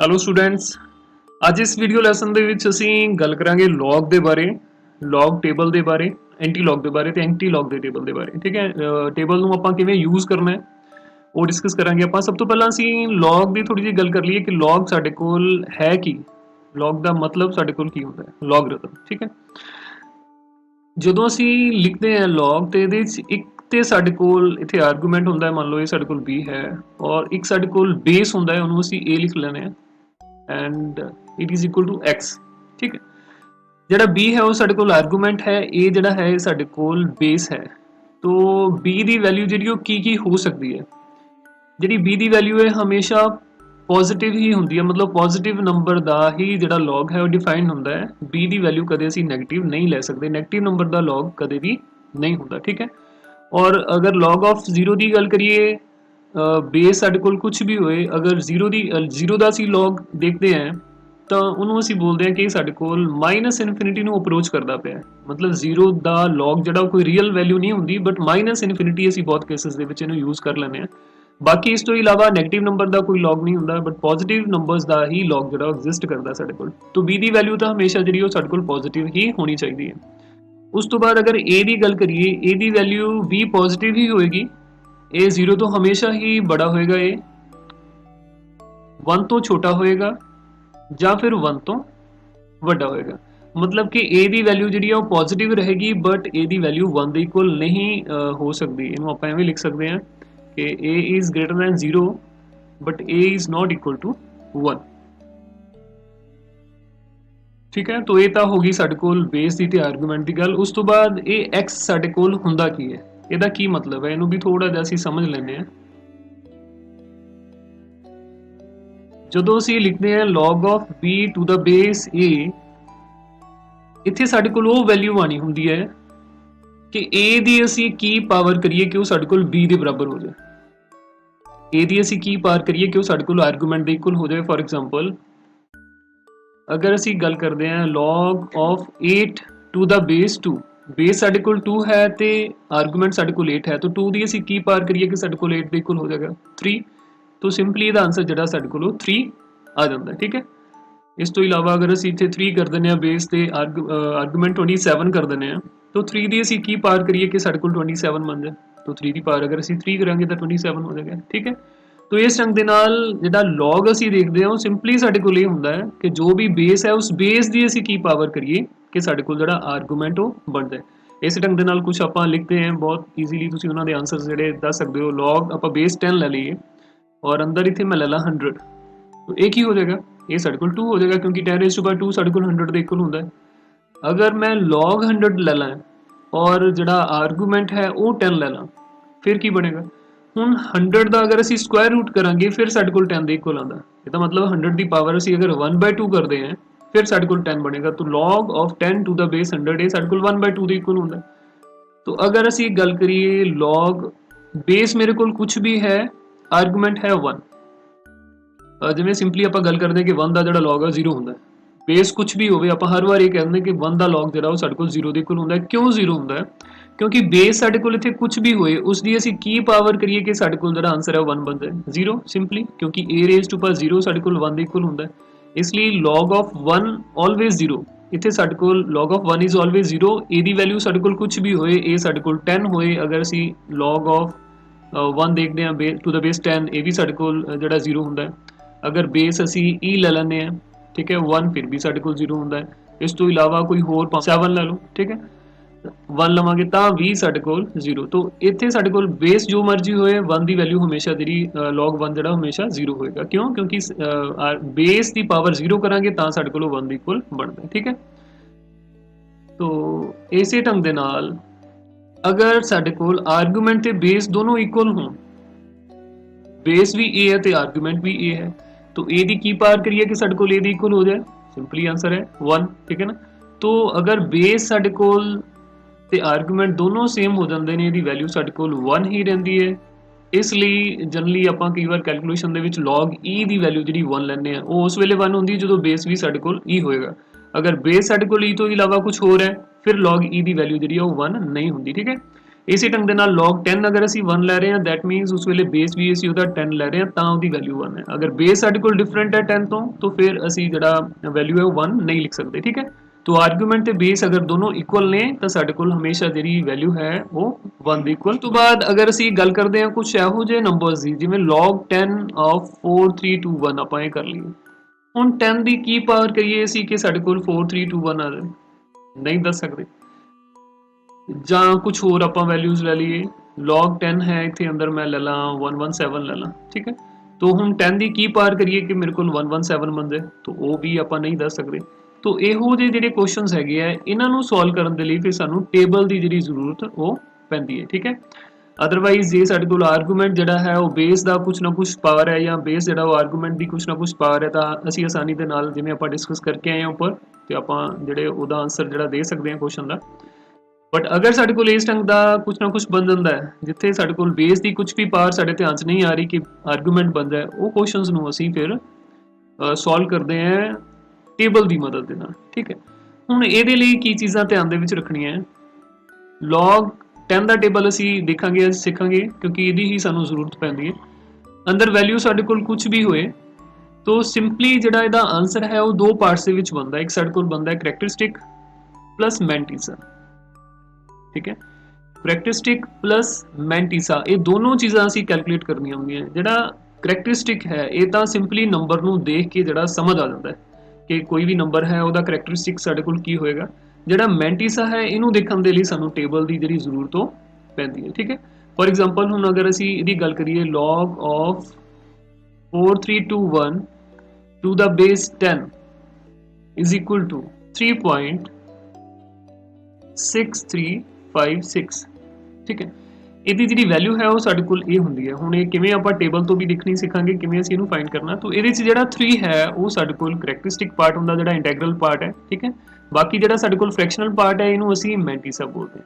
Hello students, ਅੱਜ ਇਸ video lesson ਦੇ ਵਿੱਚ ਅਸੀਂ ਗੱਲ ਕਰਾਂਗੇ ਲੌਗ ਦੇ ਬਾਰੇ, ਲੌਗ ਟੇਬਲ ਦੇ ਬਾਰੇ, ਐਂਟੀ ਲੌਗ ਦੇ ਬਾਰੇ ਤੇ ਐਂਟੀ ਲੌਗ ਦੇ ਟੇਬਲ ਦੇ ਬਾਰੇ। ਠੀਕ ਹੈ, ਟੇਬਲ ਨੂੰ ਆਪਾਂ ਕਿਵੇਂ ਯੂਜ਼ ਕਰਨਾ ਹੈ ਉਹ ਡਿਸਕਸ ਕਰਾਂਗੇ ਆਪਾਂ। ਸਭ ਤੋਂ ਪਹਿਲਾਂ ਅਸੀਂ ਲੌਗ ਦੀ ਥੋੜੀ ਜਿਹੀ ਗੱਲ ਕਰ ਲਈਏ ਕਿ ਲੌਗ ਸਾਡੇ ਕੋਲ ਹੈ ਕੀ, ਲੌਗ ਦਾ ਮਤਲਬ ਸਾਡੇ ਕੋਲ ਕੀ ਹੁੰਦਾ ਹੈ, ਲੌਗਰਿਥਮ। ਠੀਕ ਹੈ, ਜਦੋਂ ਅਸੀਂ ਲਿਖਦੇ ਹਾਂ ਲੌਗ ਤੇ ਇਹਦੇ ਵਿੱਚ ਇੱਕ ਤੇ ਸਾਡੇ ਕੋਲ ਇੱਥੇ ਆਰਗੂਮੈਂਟ ਹੁੰਦਾ ਹੈ, ਮੰਨ ਲਓ ਇਹ ਸਾਡੇ ਕੋਲ b ਹੈ, ਔਰ ਇੱਕ ਸਾਡੇ ਕੋਲ ਬੇਸ ਹੁੰਦਾ ਹੈ, ਉਹਨੂੰ ਅਸੀਂ a ਲਿਖ ਲੈਣੇ ਆ and it is equal to x। ठीक है, ਜਿਹੜਾ b है वो ਸਾਡੇ ਕੋਲ ਆਰਗੂਮੈਂਟ ਹੈ, a ਜਿਹੜਾ ਹੈ ਇਹ ਸਾਡੇ ਕੋਲ ਬੇਸ ਹੈ। तो b ਦੀ ਵੈਲਿਊ ਜਿਹੜੀ ਉਹ ਕੀ ਹੋ ਸਕਦੀ ਹੈ, ਜਿਹੜੀ b ਦੀ ਵੈਲਿਊ ਹੈ ਹਮੇਸ਼ਾ ਪੋਜ਼ਿਟਿਵ ਹੀ ਹੁੰਦੀ ਹੈ, ਮਤਲਬ ਪੋਜ਼ਿਟਿਵ ਨੰਬਰ ਦਾ ਹੀ ਜਿਹੜਾ ਲੌਗ ਹੈ ਉਹ ਡਿਫਾਈਨਡ ਹੁੰਦਾ ਹੈ। b ਦੀ ਵੈਲਿਊ ਕਦੇ ਅਸੀਂ ਨੈਗੇਟਿਵ ਨਹੀਂ ਲੈ ਸਕਦੇ, ਨੈਗੇਟਿਵ ਨੰਬਰ ਦਾ ਲੌਗ ਕਦੇ ਵੀ ਨਹੀਂ ਹੁੰਦਾ। ठीक है, और अगर log ऑफ 0 ਦੀ ਗੱਲ ਕਰੀਏ, ਬੇਸ ਸਾਡੇ ਕੋਲ ਕੁਝ ਵੀ ਹੋਏ, ਅਗਰ 0 ਦਾ ਅਸੀਂ log ਦੇਖਦੇ ਹਾਂ ਤਾਂ ਉਹਨੂੰ ਅਸੀਂ ਬੋਲਦੇ ਹਾਂ ਕਿ ਸਾਡੇ ਕੋਲ ਮਾਈਨਸ ਇਨਫਿਨਿਟੀ ਨੂੰ ਅਪਰੋਚ ਕਰਦਾ ਪਿਆ, ਮਤਲਬ 0 ਦਾ log ਜਿਹੜਾ ਕੋਈ ਰੀਅਲ ਵੈਲਿਊ ਨਹੀਂ ਹੁੰਦੀ, ਬਟ ਮਾਈਨਸ ਇਨਫਿਨਿਟੀ ਅਸੀਂ ਬਹੁਤ ਕੇਸਿਸ ਦੇ ਵਿੱਚ ਇਹਨੂੰ ਯੂਜ਼ ਕਰ ਲੈਂਦੇ ਹਾਂ। ਬਾਕੀ ਇਸ ਤੋਂ ਇਲਾਵਾ ਨੈਗੇਟਿਵ ਨੰਬਰ ਦਾ ਕੋਈ log ਨਹੀਂ ਹੁੰਦਾ, but positive numbers the he log ਜਿਹੜਾ ਐਗਜ਼ਿਸਟ ਕਰਦਾ ਸਾਡੇ ਕੋਲ। ਤਾਂ b ਦੀ ਵੈਲਿਊ ਤਾਂ ਹਮੇਸ਼ਾ ਜਿਹੜੀ ਉਹ ਸਾਡੇ ਕੋਲ ਪੋਜ਼ਿਟਿਵ ਹੀ ਹੋਣੀ ਚਾਹੀਦੀ ਹੈ। ਉਸ ਤੋਂ ਬਾਅਦ ਅਗਰ a ਦੀ ਗੱਲ ਕਰੀਏ, a the value we positive ਹੀ ਹੋਏਗੀ, a 0 ਤੋਂ ਹਮੇਸ਼ਾ ਹੀ ਬੜਾ ਹੋਏਗਾ, a 1 ਤੋਂ ਛੋਟਾ ਹੋਏਗਾ ਜਾਂ ਫਿਰ 1 ਤੋਂ ਵੱਡਾ ਹੋਏਗਾ। ਮਤਲਬ ਕਿ a ਦੀ ਵੈਲਿਊ ਜਿਹੜੀ ਆ ਉਹ ਪੋਜ਼ਿਟਿਵ ਰਹੇਗੀ, ਬਟ a ਦੀ ਵੈਲਿਊ 1 ਦੇ ਇਕੁਅਲ ਨਹੀਂ ਹੋ ਸਕਦੀ। ਇਹਨੂੰ ਆਪਾਂ ਐਵੇਂ ਲਿਖ ਸਕਦੇ ਹਾਂ ਕਿ a is greater than 0 but a is not equal to 1। ठीक है, तो ये तो होगी साडे कोल बेस दी ते आर्गूमेंट दी गल। उस तो बाद ये x साडे कोल हुंदा की है, ਇਹਦਾ ਕੀ ਮਤਲਬ ਹੈ, ਇਹਨੂੰ ਵੀ ਥੋੜਾ ਜਿਹਾ ਅਸੀਂ ਸਮਝ ਲੈਂਦੇ ਹਾਂ। ਜਦੋਂ ਅਸੀਂ ਲਿਖਦੇ ਹਾਂ log of b to the base a, ਇੱਥੇ ਸਾਡੇ ਕੋਲ ਉਹ ਵੈਲਿਊ ਆਣੀ ਹੁੰਦੀ ਹੈ ਕਿ a ਦੀ ਅਸੀਂ ਕੀ ਪਾਵਰ ਕਰੀਏ ਕਿ ਉਹ ਸਾਡੇ ਕੋਲ b ਦੇ ਬਰਾਬਰ ਹੋ ਜਾਏ। a ਦੀ ਅਸੀਂ ਕੀ ਪਾਵਰ ਕਰੀਏ ਕਿ ਉਹ ਸਾਡੇ ਕੋਲ ਆਰਗੂਮੈਂਟ ਦੇ ਇਕੁਅਲ ਹੋ ਜਾਏ। ਫॉर एग्जांपल अगर असी गल करते हैं log of 8 to the base 2, base साढ़े कोल 2 है तो आर्गूमेंट साढ़े कोल 8 है, तो 2 की असी की पार करिए कि साढ़े कोल 8 के इक्वल हो जाएगा 3। तो सिंपली इसका आंसर जो साढ़े कोल 3 आ जाता है। ठीक है, इस तो इलावा अगर असी इतने 3 कर दें बेस से आर्गूमेंट 27 कर दें, तो 3 की असी की पार करिए कि साढ़े कोल 27 बन जाए, तो 3 की पार अगर असी 3 करांगे तो 27 हो जाएगा। ठीक है, तो इस ढंग के नाल जिहड़ा log असी देखते हैं वो सिंपली साडे कोल ये हुंदा है कि जो भी बेस है उस बेस की असी की पावर करिए कि साडे कोल जिहड़ा आर्गूमेंट वो बन जाए। इस ढंग के नाल कुछ आपां लिखते हैं, बहुत ईजीली तुसीं उन्हां दे आंसर जिहड़े दस सकते हो। log आपां बेस 10 ले लीए और अंदर इत्थे मैं ले ला 100, तो एक ही हो जाएगा, ये साडे कोल 2 हो जाएगा क्योंकि 10⁻2 साडे कोल 100 दे इक्वल हुंदा है। अगर मैं log 100 ले ला और जिहड़ा आर्गूमेंट है वो 10 ले ला, फिर की बनेगा, ਹੁਣ 100 ਦਾ ਅਗਰ ਅਸੀਂ ਸਕੁਆਇਰ ਰੂਟ ਕਰਾਂਗੇ ਫਿਰ ਸਾਡੇ ਕੋਲ 10 ਦੇ ਇਕੁਅਲ ਆਉਂਦਾ। ਇਹਦਾ ਮਤਲਬ 100 ਦੀ ਪਾਵਰ ਅਸੀਂ ਅਗਰ 1/2 ਕਰਦੇ ਹਾਂ ਫਿਰ ਸਾਡੇ ਕੋਲ 10 ਬਣੇਗਾ। तो log of 10 to the base 100 ਇਹ ਸਾਡੇ ਕੋਲ 1/2 ਦੇ ਇਕੁਅਲ ਹੁੰਦਾ। तो अगर ਅਸੀਂ ਗੱਲ ਕਰੀਏ log ਬੇਸ ਮੇਰੇ ਕੋਲ ਕੁਝ ਵੀ ਹੈ, ਆਰਗੂਮੈਂਟ ਹੈ 1, ਜਿਵੇਂ ਸਿੰਪਲੀ ਆਪਾਂ ਗੱਲ ਕਰਦੇ ਹਾਂ ਕਿ 1 ਦਾ ਜਿਹੜਾ log ਹੈ 0 ਹੁੰਦਾ। ਬੇਸ ਕੁਝ ਵੀ ਹੋਵੇ ਆਪਾਂ ਹਰ ਵਾਰ ਇਹ ਕਹਿੰਦੇ ਕਿ 1 ਦਾ log ਜਿਹੜਾ ਉਹ ਸਾਡੇ ਕੋਲ 0 ਦੇ ਇਕੁਅਲ ਹੁੰਦਾ। ਕਿਉਂ 0 ਹੁੰਦਾ ਹੈ? क्योंकि बेस साढ़े कोल इत्थे कुछ भी होए उसकी असी की पावर करिए कि साढ़े कोल जिहड़ा आंसर है 1 बन जाए 0, सिंपली क्योंकि a रेज़ टू पावर 0 साढ़े कोल 1 दे इक्वल हुंदा है। इसलिए log of 1 ऑलवेज 0, इत्थे साढ़े कोल log of 1 is always 0। a the value साढ़े कोल कुछ भी होए, a साढ़े कोल 10 होए, अगर असी log of 1 देखते हैं टू द बेस 10, ये भी साढ़े कोल जिहड़ा 0 हुंदा है। अगर बेस असी e ले लैंदे हैं, ठीक है, 1 फिर भी साढ़े कोल 0 हुंदा है। इस तो इलावा कोई होर 7 ले लो, ठीक है, 1 लवांगे तो भी साढ़े कोल 0। तो इत्थे साढ़े कोल बेस जो मर्जी होए 1 की वैल्यू हमेशा जी log 1 जिहड़ा हमेशा 0 होएगा। क्यों? क्योंकि बेस की पावर 0 करांगे तो साढ़े कोल 1 इक्वल बनता है। ठीक है, तो इसे ढंग दे नाल अगर साढ़े कोल आर्गूमेंट ते बेस दोनों इक्वल हों, बेस भी a है तो आर्गूमेंट भी a है, तो a की पार करिए कि साढ़े कोल a दी इक्वल हो जाए, सिंपली आंसर है 1। ठीक है ना, तो अगर बेस साढ़े कोल ਤੇ ਆਰਗੂਮੈਂਟ ਦੋਨੋਂ ਸੇਮ ਹੋ ਜਾਂਦੇ ਨੇ, ਇਹਦੀ ਵੈਲਿਊ ਸਾਡੇ ਕੋਲ 1 ਹੀ ਰਹਿੰਦੀ ਹੈ। ਇਸ ਲਈ ਜਨਰਲੀ ਆਪਾਂ ਕਈ ਵਾਰ ਕੈਲਕੂਲੇਸ਼ਨ ਦੇ ਵਿੱਚ log e ਦੀ ਵੈਲਿਊ ਜਿਹੜੀ 1 ਲੈਂਦੇ ਆ, ਉਹ ਉਸ ਵੇਲੇ 1 ਹੁੰਦੀ ਜਦੋਂ ਬੇਸ ਵੀ ਸਾਡੇ ਕੋਲ e ਹੋਏਗਾ। ਅਗਰ ਬੇਸ ਸਾਡੇ ਕੋਲ e ਤੋਂ ਇਲਾਵਾ ਕੁਝ ਹੋਰ ਹੈ ਫਿਰ log e ਦੀ ਵੈਲਿਊ ਜਿਹੜੀ ਉਹ 1 ਨਹੀਂ ਹੁੰਦੀ। ਠੀਕ ਹੈ, इसी ढंग दे नाल log 10 अगर असी 1 लै रहे हैं दैट मीनस उस वेले बेस भी असी उहदा 10 लै रहे हैं तां उहदी वैल्यू 1 है। अगर बेस साडे कोल डिफरेंट है 10 तो फिर असी जिहड़ा वैल्यू है 1 नहीं लिख सकते, ठीक है। तो आर्गूमेंट ते बेस अगर दोनों इक्वल ने तो साडे कोल हमेशा जिहड़ी वैल्यू है वो 1 दी इक्वल। तो बाद अगर असी गल करते हैं कुछ इहो ਜਿਹੇ नंबर्स दी जिवें log 10 ऑफ 4 3 2 1 आपां ਇਹ कर ਲਈਏ। ਹੁਣ 10 ਦੀ ਕੀ ਪਾਵਰ ਕਰੀਏ ਅਸੀਂ ਕਿ ਸਾਡੇ ਕੋਲ 4 3 2 1 ਆ ਜਾਏ, नहीं दस सकते। ਜਾਂ कुछ होर आपां वैल्यूज़ ले लीए, log 10 है इत्थे अंदर मैं ले ला 117 ले ला, ठीक है। तो हुण 10 की की पार करिए कि मेरे को 117 बन जाए, तो वो भी आपां नहीं दस सकते। तो इहो ਜਿਹੇ ਜਿਹੜੇ क्वेश्चनस हैगे आ इन्हां नूं सॉल्व करन दे लई फिर सानूं टेबल की जिहड़ी जरूरत वो पैंदी है, ठीक है। अदरवाइज जे साडे कोल आर्गूमेंट जिहड़ा है वो बेस का कुछ ना कुछ पावर है या बेस जिहड़ा वो आर्गूमेंट की कुछ ना कुछ पावर है तो असीं आसानी दे नाल जिवें आपां डिस्कस करके आए हैं उपर तो आपां जिहड़े उहदा आंसर जिहड़ा दे सकते हैं क्वेश्चन का। बट अगर साडे कोल इस ढंग का कुछ ना कुछ बन जाता है जिथे साडे कोल बेस की कुछ भी पावर साडे ध्यान च नहीं आ रही कि आर्गूमेंट बन जाए, वो क्वेश्चनस नूं असीं फिर सॉल्व करते हैं टेबल की मदद के नाल, ठीक है। हुण इहदे लई की चीज़ां ध्यान दे विच रखणियां, log 10 का टेबल असी देखांगे सीखांगे क्योंकि इहदी ही सानूं जरूरत पैंदी है। अंदर वैल्यू साडे कोल कुछ भी होए तो सिंपली जिहड़ा इहदा आंसर है वो दो पार्ट्स दे विच बनदा, एक साडे कोल बनदा है करैक्टरिस्टिक प्लस मैंटिसा, ठीक है। करैक्टरिस्टिक प्लस मैंटिसा ये दोनों चीज़ां असी कैलकुलेट करनियां होंदियां। जिहड़ा करैक्टरिस्टिक है ये तां सिंपली नंबर नूं देख के जिहड़ा समझ आ जांदा है कि कोई भी नंबर है उहदा करैक्टरिस्टिक साडे कोल की होएगा। जिहड़ा मैंटिसा है इनू देखण दे लई सानूं टेबल की जिहड़ी जरूरत हो पैंदी है, ठीक है। फॉर एग्जांपल हुण अगर असी इहदी गल करिए log of 4321 to the base 10 is equal to 3.6356, ठीक है। ਇਹਦੀ ਜਿਹੜੀ ਵੈਲਿਊ ਹੈ ਉਹ ਸਾਡੇ ਕੋਲ ਇਹ ਹੁੰਦੀ ਹੈ। ਹੁਣ ਇਹ ਕਿਵੇਂ ਆਪਾਂ ਟੇਬਲ ਤੋਂ ਵੀ ਲਿਖਣੀ ਸਿੱਖਾਂਗੇ, ਕਿਵੇਂ ਅਸੀਂ ਇਹਨੂੰ ਫਾਈਂਡ ਕਰਨਾ। तो ਇਹਦੇ 'ਚ ਜਿਹੜਾ 3 ਹੈ ਉਹ ਸਾਡੇ ਕੋਲ ਕਰੈਕਟਰਿਸਟਿਕ ਪਾਰਟ ਹੁੰਦਾ ਜਿਹੜਾ ਇੰਟੈਗਰਲ ਪਾर्ट है, ठीक है। बाकी ਜਿਹੜਾ ਸਾਡੇ ਕੋਲ फ्रैक्शनल पार्ट है ਇਹਨੂੰ ਅਸੀਂ ਮੈਂਟੀਸਾ ਬੋਲਦੇ ਹਾਂ,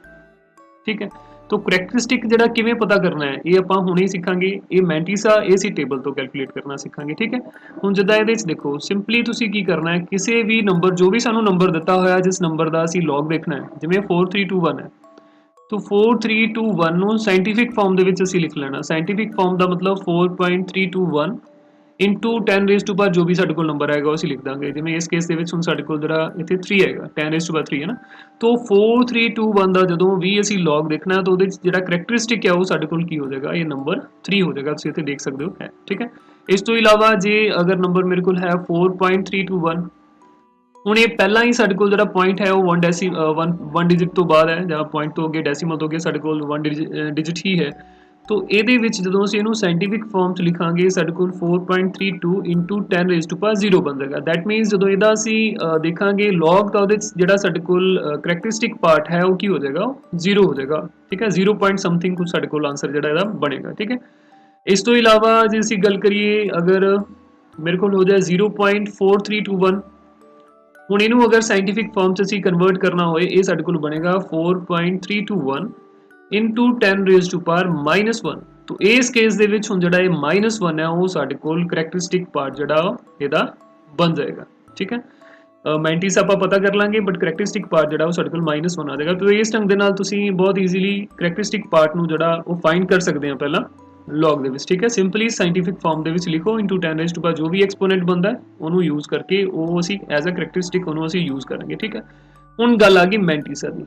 ठीक है। तो ਕਰੈਕਟਰਿਸਟਿਕ ਜਿਹੜਾ ਕਿਵੇਂ ਪਤਾ ਕਰਨਾ ਹੈ ਇਹ ਆਪਾਂ ਹੁਣੇ ਹੀ ਸਿੱਖਾਂਗੇ। ਇਹ ਮੈਂਟੀਸਾ ਇਹ ਅਸੀਂ ਟੇਬਲ ਤੋਂ ਕੈਲਕੂਲੇਟ ਕਰਨਾ ਸਿੱਖਾਂਗੇ, ठीक है। ਹੁਣ ਜਿੱਦਾਂ ਇਹਦੇ 'ਚ ਦੇਖੋ ਸਿੰਪਲੀ ਤੁਸੀਂ ਕੀ ਕਰਨਾ ਹੈ, ਕਿਸੇ ਵੀ ਨੰਬਰ ਜੋ ਵੀ ਸਾਨੂੰ ਨੰਬਰ ਦਿੱਤਾ ਹੋਇਆ ਜਿਸ ਨੰਬਰ ਦਾ ਅਸੀਂ ਲੌਗ ਦੇਖਣਾ ਹੈ, ਜਿਵੇਂ 4321 ਹੈ तो 4321 ਨੂੰ ਸਾਇੰਟੀਫਿਕ ਫਾਰਮ ਦੇ ਵਿੱਚ ਅਸੀਂ ਲਿਖ ਲੈਣਾ। ਸਾਇੰਟੀਫਿਕ ਫਾਰਮ ਦਾ ਮਤਲਬ 4.321 into 10 raised to power जो भी ਸਾਡੇ ਕੋਲ ਨੰਬਰ ਆਏਗਾ ਉਹ ਅਸੀਂ ਲਿਖ ਦਾਂਗੇ। ਜਿਵੇਂ ਇਸ ਕੇਸ ਦੇ ਵਿੱਚ ਹੁਣ ਸਾਡੇ ਕੋਲ ਜਿਹੜਾ ਇੱਥੇ 3 ਹੈਗਾ 10 raised to power 3 ਹੈ ਨਾ, तो 4321 ਦਾ ਜਦੋਂ ਵੀ ਅਸੀਂ ਲੌਗ ਦੇਖਣਾ ਤਾਂ ਉਹਦੇ ਵਿੱਚ ਜਿਹੜਾ ਕਰੈਕਟਰਿਸਟਿਕ ਹੈ ਉਹ ਸਾਡੇ ਕੋਲ ਕੀ ਹੋ ਜਾਏਗਾ, ਇਹ ਨੰਬਰ 3 ਹੋ ਜਾਏਗਾ। ਤੁਸੀਂ ਇੱਥੇ ਦੇਖ ਸਕਦੇ ਹੋ ਹੈ, ਠੀਕ ਹੈ। ਇਸ ਤੋਂ ਇਲਾਵਾ ਜੇ ਅਗਰ ਨੰਬਰ ਮੇਰੇ ਕੋਲ ਹੈ 4.321 ਹੁਣ ਇਹ ਪਹਿਲਾਂ ਹੀ ਸਾਡੇ ਕੋਲ ਜਿਹੜਾ ਪੁਆਇੰਟ ਹੈ ਉਹ 1 ਡਿਜਿਟ ਤੋਂ ਬਾਅਦ ਹੈ ਜਾਂ ਪੁਆਇੰਟ ਤੋਂ ਅੱਗੇ ਡੈਸੀਮਲ ਤੋਂ ਅੱਗੇ ਸਾਡੇ ਕੋਲ 1 ਡਿਜਿਟ ਹੀ ਹੈ। तो ਇਹਦੇ ਵਿੱਚ ਜਦੋਂ ਅਸੀਂ ਇਹਨੂੰ ਸਾਇੰਟੀਫਿਕ ਫਾਰਮ 'ਚ ਲਿਖਾਂਗੇ ਸਾਡੇ ਕੋਲ 4.32 into 10 raised to power 0 ਬਣ ਜਾਏਗਾ। ਦੈਟ ਮੀਨਸ ਜਦੋਂ ਇਹਦਾ ਅਸੀਂ ਦੇਖਾਂਗੇ ਲੌਗ ਤਾਂ ਉਹਦੇ 'ਚ ਜਿਹੜਾ ਸਾਡੇ ਕੋਲ ਕਰੈਕਟਰਿਸਟਿਕ ਪਾਰਟ ਹੈ ਉਹ ਕੀ ਹੋ ਜਾਏਗਾ, 0 ਹੋ ਜਾਏਗਾ, ਠੀਕ ਹੈ। 0 point ਸਮਥਿੰਗ ਕੁਝ ਸਾਡੇ ਕੋਲ ਆਂਸਰ ਜਿਹੜਾ ਇਹਦਾ ਬਣੇਗਾ, ਠੀਕ ਹੈ। ਇਸ ਤੋਂ ਇਲਾਵਾ ਜੇ ਅਸੀਂ ਗੱਲ ਕਰੀਏ ਅਗਰ ਮੇਰੇ ਕੋਲ ਹੋ ਜਾਏ 0.4321 ਹੁਣ ਇਹਨੂੰ ਅਗਰ ਸਾਇੰਟੀਫਿਕ ਫਾਰਮ 'ਚ ਅਸੀਂ ਕਨਵਰਟ ਕਰਨਾ ਹੋਏ ਇਹ ਸਾਡੇ ਕੋਲ ਬਣੇਗਾ 4.321 into 10 raised to power -1। तो इस केस ਦੇ ਵਿੱਚ ਹੁਣ ਜਿਹੜਾ ਇਹ -1 ਹੈ ਉਹ ਸਾਡੇ ਕੋਲ ਕਰੈਕਟਰਿਸਟਿਕ ਪਾਰਟ ਜਿਹੜਾ ਇਹਦਾ ਬਣ ਜਾਏਗਾ, ਠੀਕ ਹੈ। ਮੈਂਟਿਸ ਆਪਾਂ ਪਤਾ ਕਰ ਲਾਂਗੇ ਬਟ ਕਰੈਕਟਰਿਸਟਿਕ ਪਾਰਟ ਜਿਹੜਾ ਉਹ ਸਾਡੇ ਕੋਲ -1 ਆ ਜਾਏਗਾ। तो ਇਸ ਢੰਗ ਦੇ ਨਾਲ ਤੁਸੀਂ ਬਹੁਤ ਈਜ਼ੀਲੀ ਕਰੈਕਟਰਿਸਟਿਕ ਪਾਰਟ ਨੂੰ ਜਿਹੜਾ ਉਹ ਫਾਈਂਡ ਕਰ ਸਕਦੇ ਆ ਪਹਿਲਾਂ ਲੌਗ ਦੇ ਵਿੱਚ, ਠੀਕ ਹੈ। ਸਿੰਪਲੀ ਸਾਇੰਟੀਫਿਕ ਫਾਰਮ ਦੇ ਵਿੱਚ ਲਿਖੋ into 10 raised to power ਜੋ ਵੀ ਐਕਸਪੋਨੈਂਟ ਬਣਦਾ ਉਹਨੂੰ ਯੂਜ਼ ਕਰਕੇ ਉਹ ਅਸੀਂ ਐਜ਼ ਅ ਕਰੈਕਟਰਿਸਟਿਕ ਉਹਨੂੰ ਅਸੀਂ ਯੂਜ਼ ਕਰਾਂਗੇ, ਠੀਕ ਹੈ। ਹੁਣ ਗੱਲ ਆ ਗਈ ਮੈਂਟਿਸਾ ਦੀ।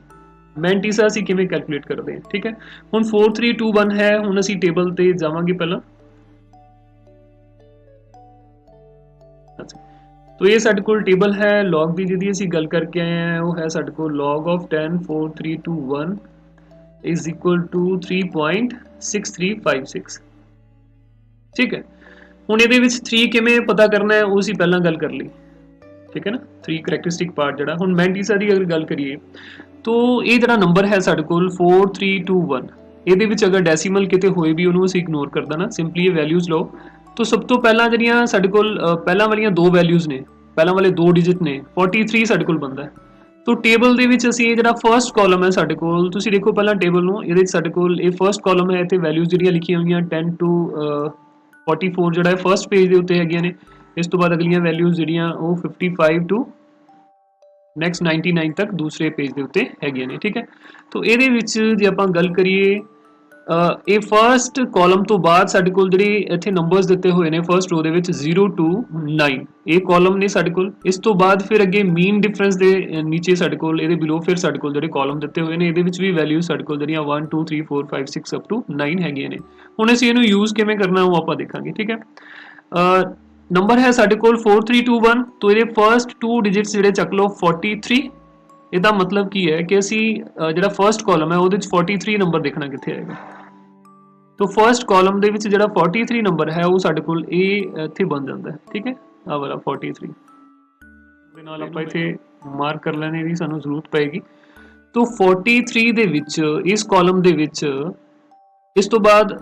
मैंटिसा ਅਸੀਂ ਕਿਵੇਂ ਕੈਲਕੂਲੇਟ ਕਰਦੇ ਹਾਂ, ਠੀਕ ਹੈ। ਹੁਣ 4321 ਹੈ, ਹੁਣ ਅਸੀਂ ਟੇਬਲ ਤੇ ਜਾਵਾਂਗੇ ਪਹਿਲਾਂ। तो ਇਹ ਸਾਡੇ ਕੋਲ ਟੇਬਲ ਹੈ ਲੌਗ ਦੀ ਜਿਹਦੀ ਅਸੀਂ ਗੱਲ ਕਰਕੇ ਆਏ ਹਾਂ ਉਹ ਹੈ ਸਾਡੇ ਕੋਲ log of 10 4321 is equal to 3.6356, ਠੀਕ ਹੈ। ਹੁਣ ਇਹਦੇ ਵਿੱਚ 3 ਕਿਵੇਂ ਪਤਾ ਕਰਨਾ ਹੈ ਉਹ ਅਸੀਂ ਪਹਿਲਾਂ ਗੱਲ ਕਰ ਲਈ, ਠੀਕ ਹੈ ਨਾ। 3 ਕਰੈਕਟਰਿਸਟਿਕ ਪਾਰਟ ਜਿਹੜਾ ਹੁਣ ਮੈਂਟਿਸਾ ਦੀ ਅਗਰ ਗੱਲ ਕਰੀਏ तो ये जो नंबर है साढ़े कोल 4321 ये अगर डेसीमल किते होए भी उन्होंने असीं इग्नोर कर देना, सिंपली ये वैल्यूज़ लो। तो सब तो पहला जिहड़ियां साढ़े कोल पहला वालियां दो वैल्यूज़ ने, पहला वाले 2 डिजिट ने 43 साढ़े कोल बनदा है। तो टेबल दे विच असीं जिहड़ा फर्स्ट कॉलम है साढ़े कोल तुसीं देखो पहला टेबल नूं इहदे साढ़े कोल ये फर्स्ट कॉलम है, इत्थे वैल्यूज़ जिहड़ियां लिखियां होईयां 10 to 44 जिहड़ा फर्स्ट पेज दे उत्ते हैगियां ने। इस तो बाद अगलियां वैल्यूज़ जिहड़ियां ओह 55 to ਨੈਕਸਟ 99 ਤੱਕ ਦੂਸਰੇ ਪੇਜ ਦੇ ਉੱਤੇ ਹੈਗੀਆਂ ਨੇ, ਠੀਕ ਹੈ। तो ਇਹਦੇ ਵਿੱਚ ਜੇ ਆਪਾਂ ਗੱਲ ਕਰੀਏ ਇਹ ਫਰਸਟ ਕਾਲਮ ਤੋਂ ਬਾਅਦ ਸਾਡੇ ਕੋਲ ਜਿਹੜੇ ਇੱਥੇ ਨੰਬਰਸ ਦਿੱਤੇ ਹੋਏ ਨੇ ਫਰਸਟ ਰੋ ਦੇ ਵਿੱਚ 0 to 9 ਇਹ ਕਾਲਮ ਨੇ ਸਾਡੇ ਕੋਲ। ਇਸ ਤੋਂ ਬਾਅਦ ਫਿਰ ਅੱਗੇ ਮੀਨ ਡਿਫਰੈਂਸ ਦੇ ਨੀਚੇ ਸਾਡੇ ਕੋਲ ਇਹਦੇ ਬਿਲੋ ਫਿਰ ਸਾਡੇ ਕੋਲ ਜਿਹੜੇ ਕਾਲਮ ਦਿੱਤੇ ਹੋਏ ਨੇ ਇਹਦੇ ਵਿੱਚ ਵੀ ਵੈਲਿਊ ਸਾਡੇ ਕੋਲ ਜਿਹੜੀਆਂ 1 2 3 4 5 6 ਅਪ ਟੂ 9 ਹੈਗੀਆਂ ਨੇ। ਹੁਣ ਅਸੀਂ ਇਹਨੂੰ ਯੂਜ਼ ਕਿਵੇਂ ਕਰਨਾ ਉਹ ਆਪਾਂ ਦੇਖਾਂਗੇ, ਠੀਕ ਹੈ। ਨੰਬਰ ਹੈ ਸਾਡੇ ਕੋਲ 4321 ਤੋਂ ਇਹਦੇ ਫਰਸਟ 2 ਡਿਜਿਟਸ ਜਿਹੜੇ ਚੱਕ ਲਓ 43। ਇਹਦਾ ਮਤਲਬ ਕੀ ਹੈ ਕਿ ਅਸੀਂ ਜਿਹੜਾ ਫਰਸਟ ਕਾਲਮ ਹੈ ਉਹਦੇ ਵਿੱਚ 43 ਨੰਬਰ ਦੇਖਣਾ ਕਿੱਥੇ ਆਏਗਾ। तो फर्स्ट कॉलम ਦੇ ਵਿੱਚ ਜਿਹੜਾ 43 ਨੰਬਰ ਹੈ ਉਹ ਸਾਡੇ ਕੋਲ ਇਹ ਇੱਥੇ ਬਣ ਜਾਂਦਾ ਹੈ, ਠੀਕ ਹੈ। ਆ ਵਾਲਾ 43 ਦੇ ਨਾਲ ਆਪਾਂ ਇੱਥੇ ਮਾਰਕ ਕਰ ਲੈਣੇ ਦੀ ਸਾਨੂੰ ਜ਼ਰੂਰਤ ਪਏਗੀ। तो 43 ਦੇ ਵਿੱਚ ਇਸ ਕਾਲਮ ਦੇ ਵਿੱਚ ਇਸ ਤੋਂ ਬਾਅਦ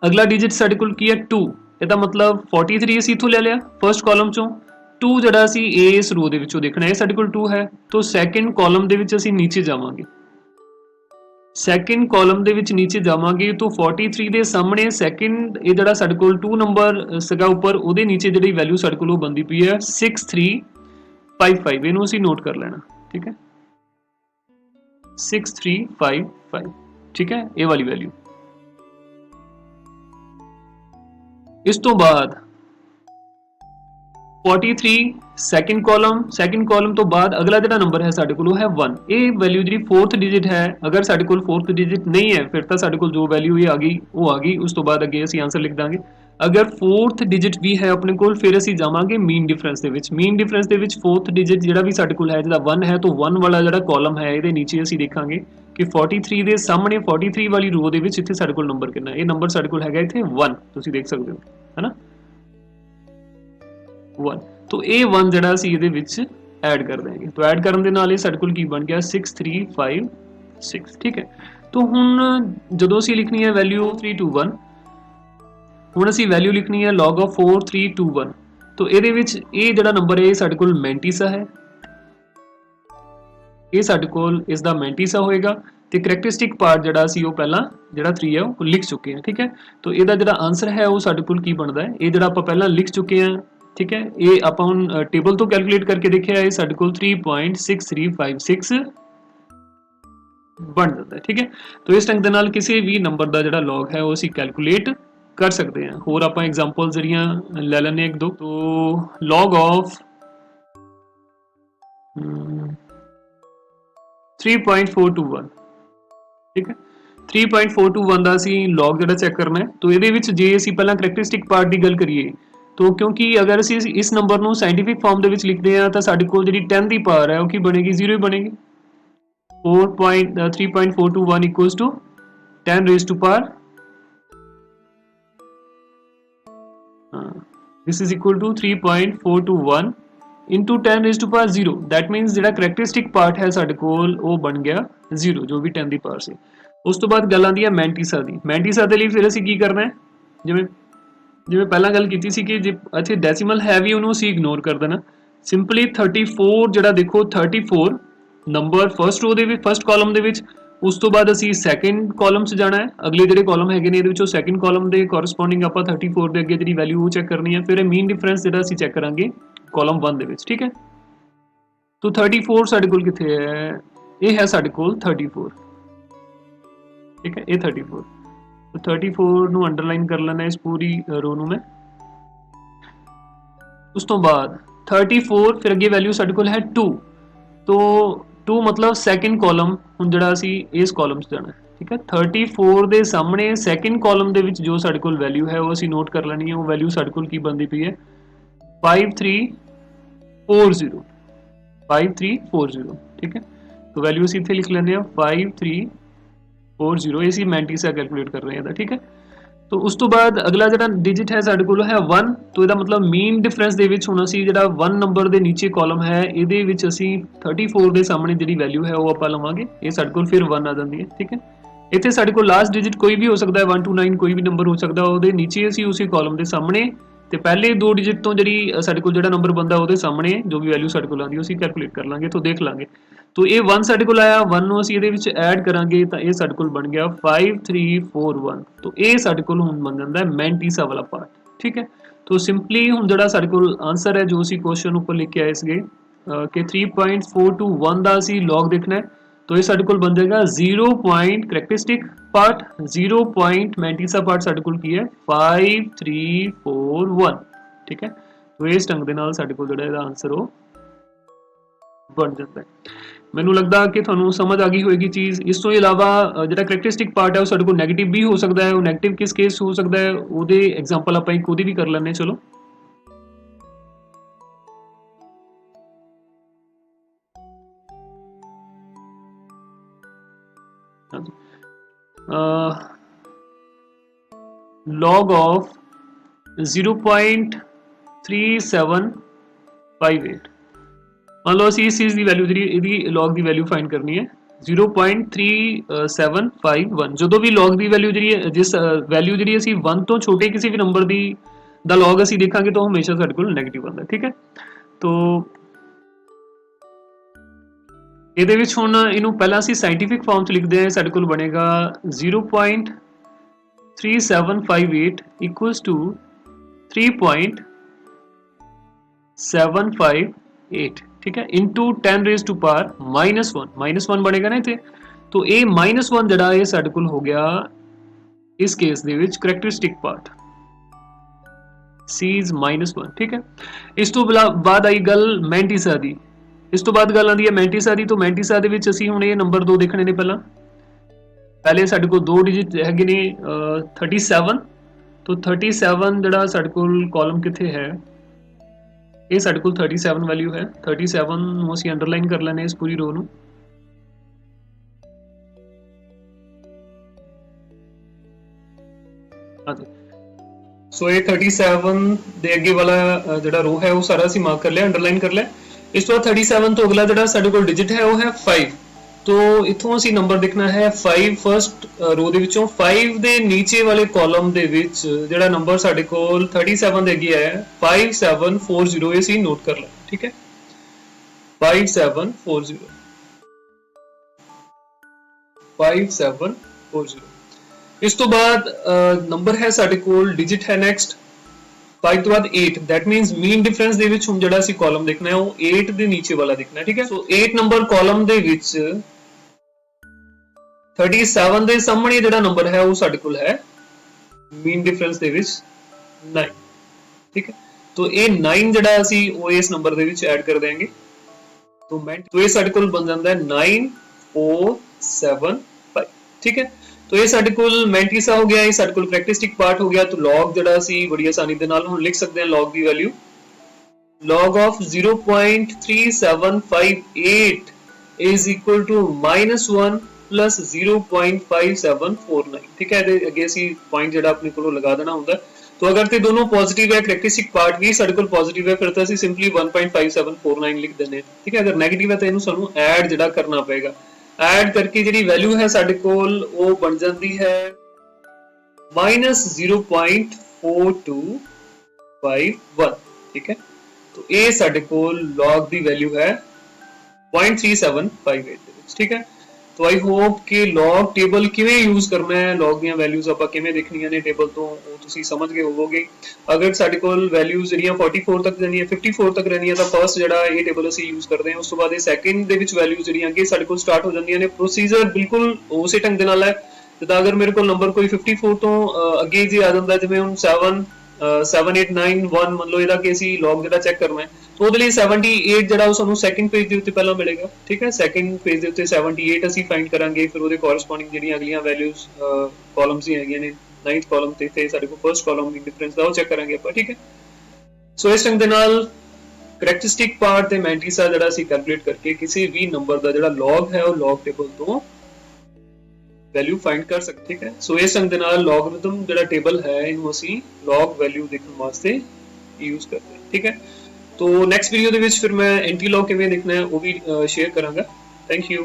ਅਗਲਾ ਡਿਜਿਟ ਸਾਡੇ ਕੋਲ ਕੀ ਹੈ 2। ਇਹਦਾ ਮਤਲਬ 43 ਅਸੀਂ ਇੱਥੋਂ ਲੈ ਲਿਆ ਫਰਸਟ ਕਾਲਮ ਚੋਂ, 2 ਜਿਹੜਾ ਅਸੀਂ ਇਸ ਰੋ ਦੇ ਵਿੱਚੋਂ ਦੇਖਣਾ ਹੈ ਸਾਡੇ ਕੋਲ 2 ਹੈ। तो ਸੈਕੰਡ ਕਾਲਮ ਦੇ ਵਿੱਚ ਅਸੀਂ ਨੀਚੇ ਜਾਵਾਂਗੇ, ਸੈਕਿੰਡ ਕਾਲਮ ਦੇ ਵਿੱਚ ਨੀਚੇ ਜਾਵਾਂਗੇ तो 43 ਦੇ ਸਾਹਮਣੇ ਸੈਕਿੰਡ ਇਹ ਜਿਹੜਾ ਸਾਡੇ ਕੋਲ 2 ਨੰਬਰ ਸੀਗਾ ਉੱਪਰ ਉਹਦੇ ਨੀਚੇ ਜਿਹੜੀ ਵੈਲਿਊ ਸਾਡੇ ਕੋਲ ਉਹ ਬੰਦੀ ਪਈ ਹੈ 6355 ਇਹਨੂੰ ਅਸੀਂ ਨੋਟ ਕਰ ਲੈਣਾ, ਠੀਕ ਹੈ 6355, ਠੀਕ ਹੈ ਇਹ ਵਾਲੀ ਵੈਲਿਊ। ਇਸ ਤੋਂ ਬਾਅਦ 43 ਸੈਕਿੰਡ ਕਾਲਮ ਤੋਂ ਬਾਅਦ ਅਗਲਾ ਜਿਹੜਾ ਨੰਬਰ ਹੈ ਸਾਡੇ ਕੋਲ ਉਹ ਹੈ 1। ਇਹ ਵੈਲਿਊ ਜਿਹੜੀ 4th ਡਿਜਿਟ ਹੈ, ਅਗਰ ਸਾਡੇ ਕੋਲ 4th ਡਿਜਿਟ ਨਹੀਂ ਹੈ ਫਿਰ ਤਾਂ ਸਾਡੇ ਕੋਲ ਜੋ ਵੈਲਿਊ ਇਹ ਆ ਗਈ ਉਹ ਆ ਗਈ। ਉਸ ਤੋਂ ਬਾਅਦ ਅੱਗੇ ਅਸੀਂ ਆਨਸਰ ਲਿਖ ਦਾਂਗੇ। ਅਗਰ 4th ਡਿਜਿਟ ਵੀ ਹੈ ਆਪਣੇ ਕੋਲ ਫਿਰ ਅਸੀਂ ਜਾਵਾਂਗੇ ਮੀਨ ਡਿਫਰੈਂਸ ਦੇ ਵਿੱਚ। ਮੀਨ ਡਿਫਰੈਂਸ ਦੇ ਵਿੱਚ 4th ਡਿਜਿਟ ਜਿਹੜਾ ਵੀ ਸਾਡੇ ਕੋਲ ਹੈ ਜਿਹਦਾ 1 ਹੈ ਤਾਂ 1 ਵਾਲਾ ਜਿਹੜਾ ਕਾਲਮ ਹੈ ਇਹਦੇ ਨੀਚੇ ਅਸੀਂ ਦੇਖਾਂਗੇ ਕਿ 43 ਦੇ ਸਾਹਮਣੇ 43 ਵਾਲੀ ਰੋ ਦੇ ਵਿੱਚ ਇੱਥੇ ਸਾਡੇ ਕੋਲ ਨੰਬਰ ਕਿੰਨਾ ਹੈ। ਇਹ ਨੰਬਰ ਸਾਡੇ ਕੋਲ ਹੈਗਾ ਇੱਥੇ 1, ਤੁਸੀਂ ਦੇਖ ਸਕਦੇ ਹੋ ਹੈ ਨਾ 1। तो ਇਹ 1 ਜਿਹੜਾ ਅਸੀਂ ਇਹਦੇ ਵਿੱਚ ਐਡ ਕਰ ਦੇਵਾਂਗੇ। तो ਐਡ ਕਰਨ ਦੇ ਨਾਲ ਇਹ ਸਾਡੇ ਕੋਲ ਕੀ ਬਣ ਗਿਆ 6356, ਠੀਕ ਹੈ। तो ਹੁਣ ਜਦੋਂ ਅਸੀਂ ਲਿਖਣੀ ਹੈ ਵੈਲਿਊ 321, ਹੁਣ ਅਸੀਂ ਵੈਲਿਊ ਲਿਖਣੀ ਹੈ log of 4321। तो ਇਹਦੇ ਵਿੱਚ ਇਹ ਜਿਹੜਾ ਨੰਬਰ ਹੈ ਇਹ ਸਾਡੇ ਕੋਲ ਮੈਂਟੀਸਾ ਹੈ, ਇਹ ਸਾਡੇ ਕੋਲ ਇਸ ਦਾ ਮੈਂਟੀਸਾ ਹੋਏਗਾ ਤੇ ਕਰੈਕਟਰਿਸਟਿਕ ਪਾਰਟ ਜਿਹੜਾ ਅਸੀਂ ਉਹ ਪਹਿਲਾਂ ਜਿਹੜਾ 3 ਹੈ ਉਹ ਲਿਖ ਚੁੱਕੇ ਹਾਂ, ਠੀਕ ਹੈ। तो ਇਹਦਾ ਜਿਹੜਾ ਆਨਸਰ ਹੈ ਉਹ ਸਾਡੇ ਕੋਲ ਕੀ ਬਣਦਾ ਹੈ, ਇਹ ਜਿਹੜਾ ਆਪਾਂ ਪਹਿਲਾਂ ਲਿਖ ਚੁੱਕੇ ਹਾਂ, ठीक है। ये आप टेबल तो कैलकुलेट करके देखिए ये साढ़े को 3.6356 बन जाता है, ठीक है। तो इस ढंग के नाल किसी भी नंबर का जो लॉग है वो असी कैलकुलेट कर सकते हैं। होर आप एग्जाम्पल जरिया ले लेने एक दो। तो लॉग ऑफ 3.421, ठीक है 3.421 का असी लॉग जो चेक करना है। तो ये जे असी पहला करैक्टरिस्टिक पार्ट की गल करिए तो क्योंकि अगर ਅਸੀਂ ਇਸ ਨੰਬਰ ਨੂੰ ਸਾਇੰਟੀਫਿਕ ਫਾਰਮ ਦੇ ਵਿੱਚ ਲਿਖਦੇ ਹਾਂ ਤਾਂ ਸਾਡੇ ਕੋਲ ਜਿਹੜੀ 10 ਦੀ ਪਾਵਰ ਹੈ ਉਹ ਕੀ ਬਣੇਗੀ 0 ਹੀ ਬਣੇਗੀ। 3.421 equals to 10 raised to power this is equal to 3.421 into 10 raised to power 0। that means ਜਿਹੜਾ ਕਰੈਕਟਰਿਸਟਿਕ ਪਾਰਟ ਹੈ ਸਾਡੇ ਕੋਲ ਉਹ ਬਣ ਗਿਆ 0 ਜੋ ਵੀ 10 ਦੀ ਪਾਵਰ ਸੀ। ਉਸ ਤੋਂ ਬਾਅਦ ਗੱਲ ਆਉਂਦੀ ਹੈ ਮੈਂਟੀਸਾ ਦੀ। ਮੈਂਟੀਸਾ ਦੇ ਲਈ ਫਿਰ ਅਸੀਂ ਕੀ ਕਰਨਾ ਹੈ, ਜਿਵੇਂ ਪਹਿਲਾਂ ਗੱਲ ਕੀਤੀ ਸੀ ਕਿ ਜੇ ਇੱਥੇ ਡੈਸੀਮਲ ਹੈ ਵੀ ਉਹਨੂੰ ਅਸੀਂ ਇਗਨੋਰ ਕਰ ਦੇਣਾ। ਸਿੰਪਲੀ 34 ਜਿਹੜਾ ਦੇਖੋ 34 ਨੰਬਰ ਫਰਸਟ ਰੋ ਦੇ ਵਿੱਚ ਫਰਸਟ ਕਾਲਮ ਦੇ ਵਿੱਚ, ਉਸ ਤੋਂ ਬਾਅਦ ਅਸੀਂ ਸੈਕਿੰਡ ਕਾਲਮ 'ਚ ਜਾਣਾ ਹੈ। ਅਗਲੇ ਜਿਹੜੇ ਕਾਲਮ ਹੈਗੇ ਨੇ ਇਹਦੇ ਵਿੱਚੋਂ ਸੈਕਿੰਡ ਕਾਲਮ ਦੇ ਕੋਰਸਪੋਂਡਿੰਗ ਆਪਾਂ 34 ਦੇ ਅੱਗੇ ਜਿਹੜੀ ਵੈਲਿਊ ਉਹ ਚੈੱਕ ਕਰਨੀ ਹੈ। ਫਿਰ ਇਹ ਮੀਨ ਡਿਫਰੈਂਸ ਜਿਹੜਾ ਅਸੀਂ ਚੈੱਕ ਕਰਾਂਗੇ ਕਾਲਮ 1 ਦੇ ਵਿੱਚ, ਠੀਕ ਹੈ। तो 34 ਸਾਡੇ ਕੋਲ ਕਿੱਥੇ ਹੈ, ਇਹ ਹੈ ਸਾਡੇ ਕੋਲ 34, ਠੀਕ ਹੈ ਇਹ 34। तो 34 ਨੂੰ ਅੰਡਰਲਾਈਨ ਕਰ ਲੈਣਾ ਇਸ ਪੂਰੀ ਰੋ ਨੂੰ ਮੈਂ। ਉਸ ਤੋਂ ਬਾਅਦ 34 ਫਿਰ ਅੱਗੇ ਵੈਲਿਊ ਸਾਡੇ ਕੋਲ ਹੈ 2। तो 2 मतलब ਸੈਕਿੰਡ ਕਾਲਮ ਹੁਣ ਜਿਹੜਾ ਅਸੀਂ ਇਸ ਕਾਲਮ 'ਚ ਜਾਣਾ, ਠੀਕ ਹੈ। 34 ਦੇ ਸਾਹਮਣੇ ਸੈਕਿੰਡ ਕਾਲਮ ਦੇ ਵਿੱਚ ਜੋ ਸਾਡੇ ਕੋਲ ਵੈਲਿਊ ਹੈ ਉਹ ਅਸੀਂ ਨੋਟ ਕਰ ਲੈਣੀ ਹੈ। ਉਹ ਵੈਲਿਊ ਸਾਡੇ ਕੋਲ ਕੀ ਬਣਦੀ ਪਈ ਹੈ 5340, 5340, ठीक है। तो वैल्यू ਅਸੀਂ ਇੱਥੇ ਲਿਖ ਲੈਂਦੇ ਹਾਂ 5340, ਇਹ ਅਸੀਂ ਮੈਂਟੀਸਾ ਕੈਲਕੂਲੇਟ ਕਰ ਰਹੇ ਹਾਂ, ठीक है। तो ਉਸ ਤੋਂ ਬਾਅਦ ਅਗਲਾ ਜਿਹੜਾ ਡਿਜਿਟ ਹੈ ਸਾਡੇ ਕੋਲ ਹੈ 1। तो ਇਹਦਾ ਮਤਲਬ ਮੀਨ ਡਿਫਰੈਂਸ ਦੇ ਵਿੱਚ ਹੁਣ ਅਸੀਂ ਜਿਹੜਾ 1 ਨੰਬਰ ਦੇ ਨੀਚੇ ਕਾਲਮ ਹੈ ਇਹਦੇ ਵਿੱਚ ਅਸੀਂ 34 ਦੇ ਸਾਹਮਣੇ ਜਿਹੜੀ ਵੈਲਿਊ ਹੈ ਉਹ ਆਪਾਂ ਲਵਾਂਗੇ। ਇਹ ਸਾਡੇ ਕੋਲ ਫਿਰ 1 ਆ ਜਾਂਦੀ ਹੈ, ठीक है। ਇੱਥੇ ਸਾਡੇ ਕੋਲ ਲਾਸਟ ਡਿਜਿਟ ਕੋਈ ਵੀ ਹੋ ਸਕਦਾ ਹੈ 1 to 9 ਕੋਈ ਵੀ ਨੰਬਰ ਹੋ ਸਕਦਾ, ਉਹਦੇ ਨੀਚੇ ਅਸੀਂ ਉਸੇ ਕਾਲਮ ਦੇ ਸਾਹਮਣੇ ਤੇ ਪਹਿਲੇ 2 ਡਿਜਿਟ ਤੋਂ ਜਿਹੜੀ ਸਾਡੇ ਕੋਲ ਜਿਹੜਾ ਨੰਬਰ ਬੰਦਾ ਉਹਦੇ ਸਾਹਮਣੇ ਜੋ ਵੀ ਵੈਲਿਊ ਸਾਡੇ ਕੋਲ ਆਉਂਦੀ ਅਸੀਂ ਕੈਲਕੂਲੇਟ ਕਰ ਲਾਂਗੇ। ਤੋਂ ਦੇਖ ਲਾਂਗੇ। तो ਇਹ 1 ਸਾਡੇ ਕੋਲ ਆਇਆ, 1 ਨੂੰ ਅਸੀਂ ਇਹਦੇ ਵਿੱਚ ਐਡ ਕਰਾਂਗੇ ਤਾਂ ਇਹ ਸਾਡੇ ਕੋਲ ਬਣ ਗਿਆ 5341। तो ਇਹ ਸਾਡੇ ਕੋਲ ਹੁਣ ਬਣ ਜਾਂਦਾ ਹੈ ਮੈਂਟੀਸਾ ਵਾਲਾ ਪਾਰਟ, ठीक है। तो ਸਿੰਪਲੀ ਹੁਣ ਜਿਹੜਾ ਸਾਡੇ ਕੋਲ ਆਨਸਰ ਹੈ ਜੋ ਅਸੀਂ ਕੁਐਸਚਨ ਉੱਪਰ ਲਿਖ ਕੇ ਆਏ ਸੀਗੇ कि 3.421 ਦਾ ਅਸੀਂ log ਦੇਖਣਾ ਹੈ, तो ये साडे कोल बन जाएगा 0 point characteristic part 0 point mantissa part साडे कोल की है 5341 ठीक है। तो इस ढंग दे नाल साडे कोल जिहड़ा इहदा आंसर वो बन जाता है। मैनूं लगदा कि तुहानूं समझ आ गई होएगी चीज़। इस तो इलावा जिहड़ा करैक्टरिस्टिक पार्ट है वो साडे कोल नैगेटिव भी हो सकता है, वो नैगेटिव किस केस हो सकता है ਉਹਦੇ एग्जांपल ਆਪਾਂ ਇੱਕ ਉਹਦੀ भी कर लैंदे। चलो log of 0.3758 मान लो असी इस चीज़ की वैल्यू जी यदि log की वैल्यू फाइंड करनी है 0.3751 जो भी log की वैल्यू जी जिस वैल्यू जी असी 1 तो छोटे किसी भी नंबर की दा log असी देखांगे तो हमेशा साडे कोल नेगेटिव आता है ठीक है। तो ਇਹਦੇ ਵਿੱਚ ਹੁਣ ਇਹਨੂੰ ਪਹਿਲਾਂ ਅਸੀਂ ਸਾਇੰਟੀਫਿਕ ਫਾਰਮ 'ਚ ਲਿਖਦੇ ਹਾਂ। ਸਾਡੇ ਕੋਲ ਬਣੇਗਾ 0.3758 ਇਕੁਅਲਸ ਟੂ 3.758 ठीक है इंटू 10 रेज टू पावर -1 बनेगा ना इतने। तो ये -1 जड़ा ये साडे कोल हो गया इस case they which characteristic part C is -1 ठीक है। इस तो बाद आई गल मैंटिसा दी। इस तो बाद गल आती है मैंटिसा दी। तो मैंटिसा दे विच असीं हुण ये नंबर 2 देखने ने पहले साडे कोल 2 डिजिट हैगे ने 37। तो 37 जड़ा साडे कोल कॉलम किथे है ये साडे कोल 37 वैल्यू है। 37 नूं असीं अंडरलाइन कर लैने इस पूरी रो नूं। सो ये 37 दे अगे वाला जड़ा रो है वो सारा असीं मार्क कर लिया अंडरलाइन कर लिया। इस तो 37 तो अगला जड़ा साडे कोल डिजिट है वो है 5। तो इथों असीं नंबर देखना है 5 फर्स्ट रो दे विचों 5 दे नीचे वाले कॉलम दे विच जिहड़ा नंबर साडे कोल 37 दे अगे है 5740 ये असीं नोट कर लेना ठीक है 5740। इस तो बाद नंबर है साडे कोल डिजिट है नेक्स्ट 5 तो बाद 8 दैट मींस मीन डिफरेंस दे विच हुण जिहड़ा असीं कॉलम देखना है वो 8 दे नीचे वाला देखना है ठीक है। सो 8 नंबर कॉलम दे विच 37 दे सामने जिहड़ा नंबर है वो साडे कोल है मीन डिफरेंस दे विच 9 ठीक है। तो ये 9 जिहड़ा असीं वो इस नंबर दे विच ऐड कर देंगे तो ये साडे कोल बन जांदा है 9475 ठीक है। तो ये साडे कोल मैंटिसा हो गया, ये साडे कोल करैक्टरिस्टिक पार्ट हो गया। तो log जड़ा असी बड़ी आसानी दे नाल हुण लिख सकते हैं log की value log of 0.3758 is equal to -1 plus 0.5749 ठीक है। अगे असी पॉइंट जड़ा अपने कोलों लगा देना हुंदा। तो अगर ते दोनों पॉजिटिव है करैक्टरिस्टिक पार्ट भी साडे कोल पॉजिटिव है फिर तो असी सिंपली 1.5749 लिख देने ठीक है। अगर नेगेटिव है तो इहनूं सानूं ऐड जड़ा करना पएगा। ऐड करके जी वैल्यू है साडे कोल वो बन जाती है -0.4251 ठीक है। तो ये साडे कोल log दी वैल्यू है 0.3758 ठीक है। तो आई होप कि log टेबल किवें यूज करना है log दी वैल्यूज आपां किवें देखणियां ने टेबल तो वो तुसीं समझ गए होवोगे। अगर साडे कोल वैल्यूज जड़ियां 44 तक जानी है 54 तक रहनी है तो फर्स्ट जड़ा ये टेबल असीं यूज करते हैं। उस तो बाद ये सेकंड दे विच वैल्यूज जड़ियां अगे साडे कोल स्टार्ट हो जांदियां ने। प्रोसीजर बिल्कुल उसे ढंग दे नाल है जिद्दां अगर मेरे कोल नंबर कोई 54 तो अगे जी आ जांदा जिवें हुण 7891 मान लो इहदा कि असीं log जड़ा चेक करना है तो ਉਹਦੇ ਲਈ 78 ਜਿਹੜਾ ਉਹ ਸਾਨੂੰ ਸੈਕੰਡ ਪੇਜ ਦੇ ਉੱਤੇ ਪਹਿਲਾਂ ਮਿਲੇਗਾ ਠੀਕ ਹੈ। ਸੈਕੰਡ ਪੇਜ ਦੇ ਉੱਤੇ 78 ਅਸੀਂ ਫਾਈਂਡ ਕਰਾਂਗੇ ਫਿਰ ਉਹਦੇ ਕੋਰਸਪੋਂਡਿੰਗ ਜਿਹੜੀਆਂ ਅਗਲੀਆਂ ਵੈਲਿਊਜ਼ ਕਾਲਮਸ ਹੀ ਹੈਗੀਆਂ ਨੇ 9th ਕਾਲਮ ਤੇ ਸਾਡੇ ਕੋਲ ਫਰਸਟ ਕਾਲਮ ਦੀ ਡਿਫਰੈਂਸ ਦਾ ਉਹ ਚੈੱਕ ਕਰਾਂਗੇ ਆਪਾਂ ਠੀਕ ਹੈ। ਸੋ ਇਸ ਢੰਗ ਦੇ ਨਾਲ ਕਰੈਕਟਰਿਸਟਿਕ ਪਾਰਟ ਤੇ ਮੈਂਟਿਸਾ ਜਿਹੜਾ ਅਸੀਂ ਕੈਲਕੂਲੇਟ ਕਰਕੇ ਕਿਸੇ ਵੀ ਨੰਬਰ ਦਾ ਜਿਹੜਾ log ਹੈ ਉਹ log ਟੇਬਲ ਤੋਂ वैल्यू फाइंड कर सकते ठीक है। सो इस ढंग दे नाल लॉगरिथम जेड़ा टेबल है इनू असी log वैल्यू देखने वास्ते यूज करते हैं ठीक है। तो नेक्स्ट वीडियो दे विच फिर मैं एंटी लॉग किवें देखना है वो भी शेयर करांगा। Thank you.